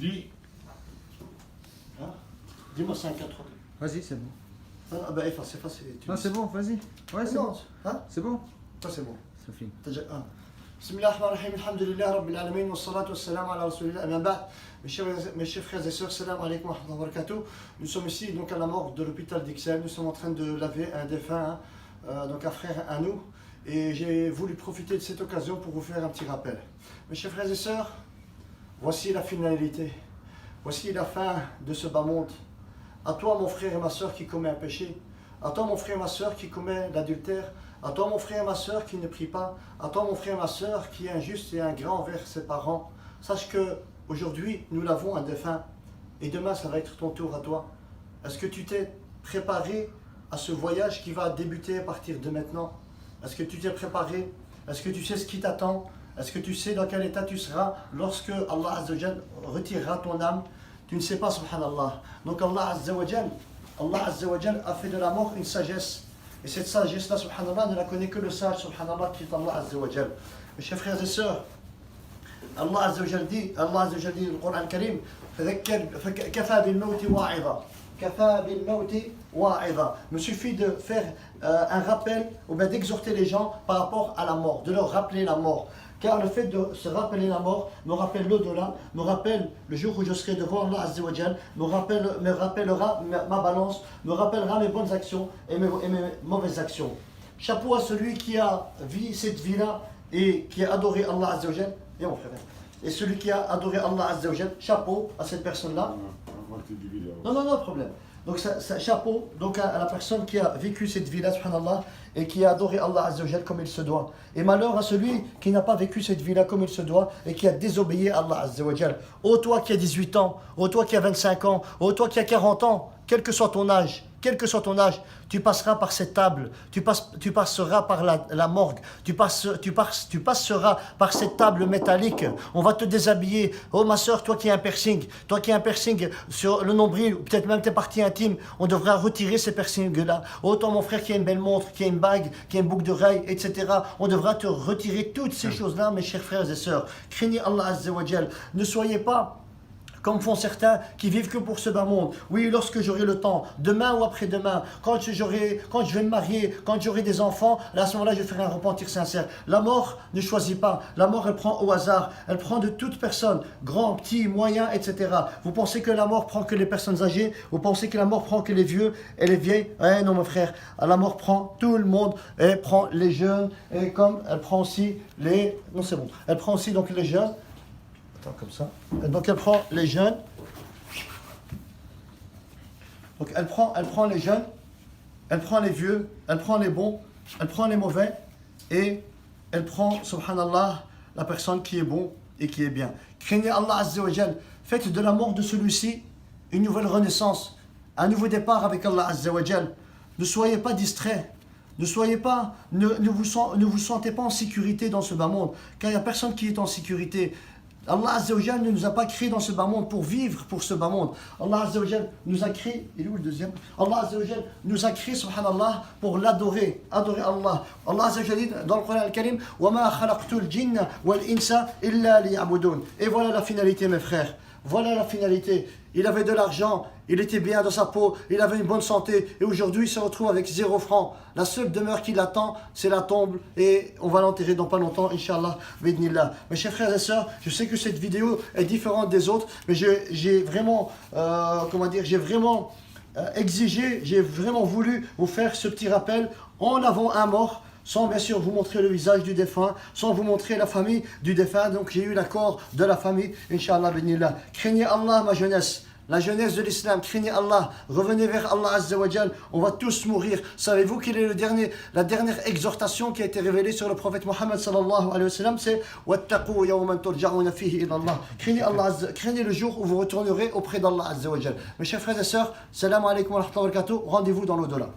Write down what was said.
Dis. Hein? Dis-moi 5, 4, 3. Vas-y, c'est bon. Ah bah c'est facile. Non, c'est bon, vas-y. Ouais, c'est non. bon. Hein? C'est bon. Ça c'est bon. Sophie. Bismillah ar-Rahman ar-Rahim, alhamdulillah, rabbil alamin, wa salatu wa salam ala rasulillah, amen ba'd. Mes chers frères et sœurs, salam alaikum wa rahmatullahi wa barakatuh. Nous sommes ici donc à la morgue de l'hôpital d'Ixelles. Nous sommes en train de laver un défunt, donc un frère à nous. Et j'ai voulu profiter de cette occasion pour vous faire un petit rappel. Mes chers frères et sœurs, voici la finalité. Voici la fin de ce bas monde. À toi mon frère et ma sœur qui commet un péché. À toi mon frère et ma sœur qui commet l'adultère. À toi mon frère et ma sœur qui ne prie pas. À toi mon frère et ma sœur qui est injuste et ingrat envers ses parents. Sache que aujourd'hui nous lavons un défunt. Et demain ça va être ton tour à toi. Est-ce que tu t'es préparé à ce voyage qui va débuter à partir de maintenant? Est-ce que tu t'es préparé? Est-ce que tu sais ce qui t'attend? Est-ce que tu sais dans quel état tu seras lorsque Allah Azza wa Jal retirera ton âme? Tu ne sais pas, subhanallah. Donc Allah Azza wa Jal a fait de la mort une sagesse. Et cette sagesse-là, subhanallah, ne la connaît que le sage, subhanallah, qui est Allah Azza wa Jal. Mes chers frères et sœurs, Allah Azza wa Jal dit dans le Coran al-Karim, كَفَى بِالْمَوْتِ وَاعِظًا. Il me suffit de faire un rappel ou bien d'exhorter les gens par rapport à la mort, de leur rappeler la mort. Car le fait de se rappeler la mort me rappelle l'au-delà, me rappelle le jour où je serai devant Allah Azza wa Jal, me rappellera ma balance, me rappellera mes bonnes actions et mes mauvaises actions. Chapeau à celui qui a vu cette vie-là et qui a adoré Allah Azza wa Jal. Viens mon frère. Et celui qui a adoré Allah Azza wa Jal, chapeau à cette personne-là. Non, problème. Donc chapeau donc à la personne qui a vécu cette vie-là, subhanallah, et qui a adoré Allah Azza wa Jal comme il se doit. Et malheur à celui qui n'a pas vécu cette vie-là comme il se doit et qui a désobéi à Allah Azza wa Jal. Ô toi qui as 18 ans, ô toi qui as 25 ans, ô toi qui as 40 ans, quel que soit ton âge, tu passeras par cette table, tu passeras par la morgue, tu passeras par cette table métallique. On va te déshabiller. Oh ma soeur, toi qui as un piercing sur le nombril, ou peut-être même tes parties intimes, on devra retirer ces piercings-là. Oh toi mon frère qui a une belle montre, qui a une bague, qui a une boucle d'oreille, etc. On devra te retirer toutes ces choses-là, mes chers frères et sœurs. Craignez Allah Azza wa Jal. Ne soyez pas comme font certains qui vivent que pour ce bas monde. Oui, lorsque j'aurai le temps, demain ou après-demain, quand je vais me marier, quand j'aurai des enfants, là, à ce moment-là, je ferai un repentir sincère. La mort ne choisit pas. La mort, elle prend au hasard. Elle prend de toute personne, grand, petit, moyen, etc. Vous pensez que la mort prend que les personnes âgées? Vous pensez que la mort prend que les vieux et les vieilles? Eh non, mon frère. La mort prend tout le monde. Elle prend les jeunes et comme elle prend aussi les... Non, c'est bon. Elle prend aussi donc les jeunes. Comme ça. Donc elle prend les jeunes. Donc elle prend les jeunes, elle prend les vieux, elle prend les bons, elle prend les mauvais et elle prend, subhanallah, la personne qui est bon et qui est bien. Craignez Allah Azza wa Jal. Faites de la mort de celui-ci une nouvelle renaissance, un nouveau départ avec Allah Azza wa Jal. Ne soyez pas distraits. Ne vous sentez pas en sécurité dans ce bas monde, car il n'y a personne qui est en sécurité. Allah Azza wa Jal ne nous a pas créé dans ce bas monde pour vivre pour ce bas monde. Allah Azza wa Jal nous a créé, il est où le deuxième? Allah Azza wa Jal nous a créé, subhanallah, pour l'adorer, adorer Allah. Allah Azza wa Jal dit dans le Coran al-Karim, وَمَا خَلَقْتُ الْجِنَّ وَالْإِنسَ إِلَّا لِيَعْبُدُونَ. Et voilà la finalité, mes frères. Voilà la finalité. Il avait de l'argent, il était bien dans sa peau, il avait une bonne santé et aujourd'hui il se retrouve avec 0 francs. La seule demeure qui l'attend, c'est la tombe et on va l'enterrer dans pas longtemps, Inch'Allah, bidnillah. Mes chers frères et sœurs, je sais que cette vidéo est différente des autres, mais j'ai vraiment, exigé, j'ai vraiment voulu vous faire ce petit rappel en lavant un mort, sans bien sûr vous montrer le visage du défunt, sans vous montrer la famille du défunt. Donc j'ai eu l'accord de la famille, Inch'Allah, bénillah. Craignez Allah, ma jeunesse, la jeunesse de l'islam, craignez Allah, revenez vers Allah Azza wa Jal, on va tous mourir. Savez-vous quelle est la dernière exhortation qui a été révélée sur le prophète Mohammed sallallahu alayhi wa sallam? C'est « Wattaqu yawman turja'una fihi ila Allah » craignez le jour où vous retournerez auprès d'Allah Azza wa Jal. Mes chers frères et sœurs, salam alaikum wa rahmatullahi wa barakatuh, rendez-vous dans l'au-delà.